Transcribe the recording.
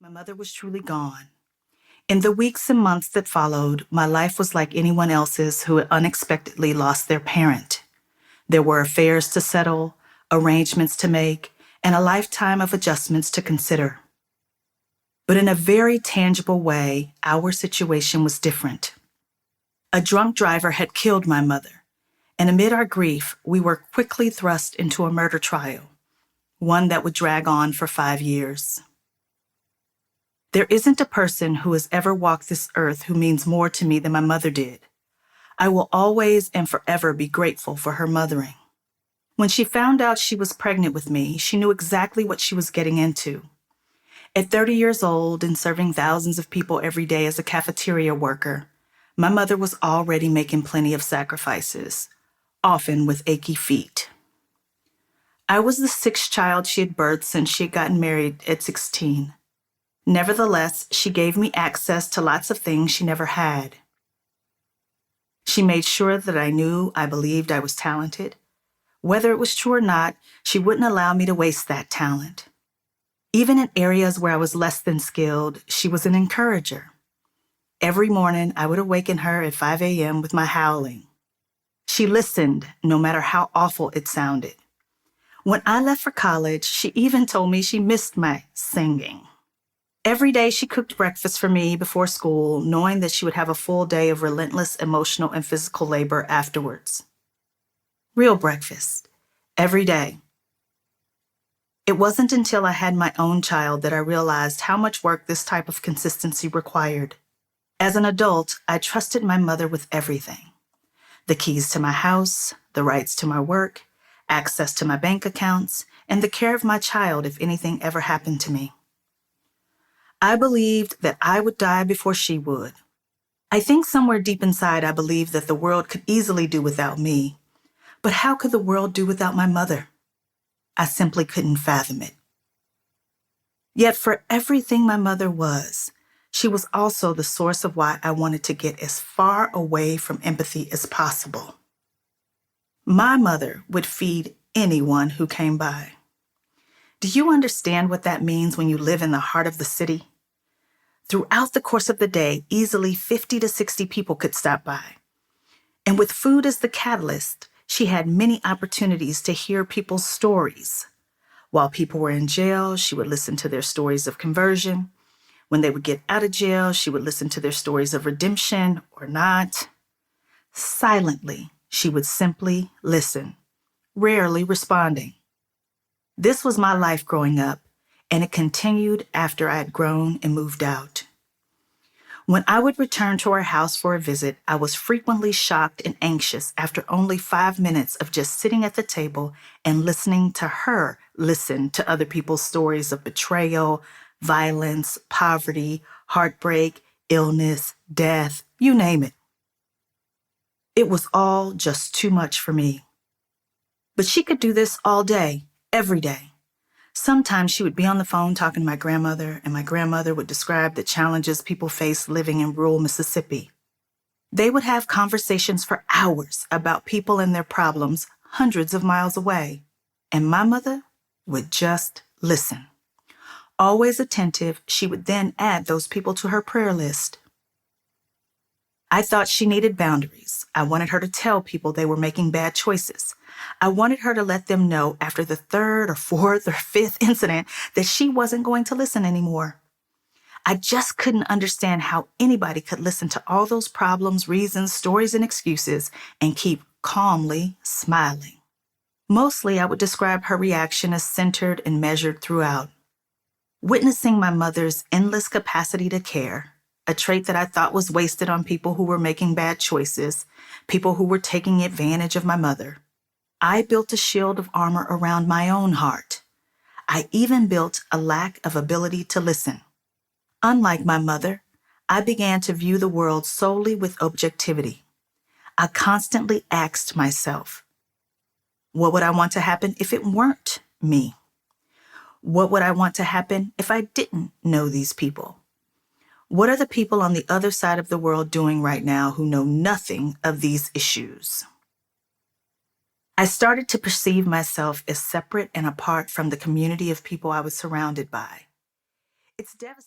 My mother was truly gone. In the weeks and months that followed, my life was like anyone else's who had unexpectedly lost their parent. There were affairs to settle, arrangements to make, and a lifetime of adjustments to consider. But in a very tangible way, our situation was different. A drunk driver had killed my mother, and amid our grief, we were quickly thrust into a murder trial, one that would drag on for 5 years. There isn't a person who has ever walked this earth who means more to me than my mother did. I will always and forever be grateful for her mothering. When she found out she was pregnant with me, she knew exactly what she was getting into. At 30 years old and serving thousands of people every day as a cafeteria worker, my mother was already making plenty of sacrifices, often with achy feet. I was the 6th child she had birthed since she had gotten married at 16. Nevertheless, she gave me access to lots of things she never had. She made sure that I knew I believed I was talented. Whether it was true or not, she wouldn't allow me to waste that talent. Even in areas where I was less than skilled, she was an encourager. Every morning, I would awaken her at 5 a.m. with my howling. She listened, no matter how awful it sounded. When I left for college, she even told me she missed my singing. Every day she cooked breakfast for me before school, knowing that she would have a full day of relentless emotional and physical labor afterwards. Real breakfast, every day. It wasn't until I had my own child that I realized how much work this type of consistency required. As an adult, I trusted my mother with everything. The keys to my house, the rights to my work, access to my bank accounts, and the care of my child if anything ever happened to me. I believed that I would die before she would. I think somewhere deep inside I believed that the world could easily do without me. But how could the world do without my mother? I simply couldn't fathom it. Yet for everything my mother was, she was also the source of why I wanted to get as far away from empathy as possible. My mother would feed anyone who came by. Do you understand what that means when you live in the heart of the city? Throughout the course of the day, easily 50 to 60 people could stop by. And with food as the catalyst, she had many opportunities to hear people's stories. While people were in jail, she would listen to their stories of conversion. When they would get out of jail, she would listen to their stories of redemption or not. Silently, she would simply listen, rarely responding. This was my life growing up, and it continued after I had grown and moved out. When I would return to our house for a visit, I was frequently shocked and anxious after only 5 minutes of just sitting at the table and listening to her listen to other people's stories of betrayal, violence, poverty, heartbreak, illness, death, you name it. It was all just too much for me. But she could do this all day, every day. Sometimes she would be on the phone talking to my grandmother, and my grandmother would describe the challenges people face living in rural Mississippi. They would have conversations for hours about people and their problems hundreds of miles away, and my mother would just listen. Always attentive, she would then add those people to her prayer list. I thought she needed boundaries. I wanted her to tell people they were making bad choices. I wanted her to let them know after the 3rd or 4th or 5th incident that she wasn't going to listen anymore. I just couldn't understand how anybody could listen to all those problems, reasons, stories, and excuses and keep calmly smiling. Mostly, I would describe her reaction as centered and measured throughout. Witnessing my mother's endless capacity to care, a trait that I thought was wasted on people who were making bad choices, people who were taking advantage of my mother, I built a shield of armor around my own heart. I even built a lack of ability to listen. Unlike my mother, I began to view the world solely with objectivity. I constantly asked myself, what would I want to happen if it weren't me? What would I want to happen if I didn't know these people? What are the people on the other side of the world doing right now who know nothing of these issues? I started to perceive myself as separate and apart from the community of people I was surrounded by. It's devastating.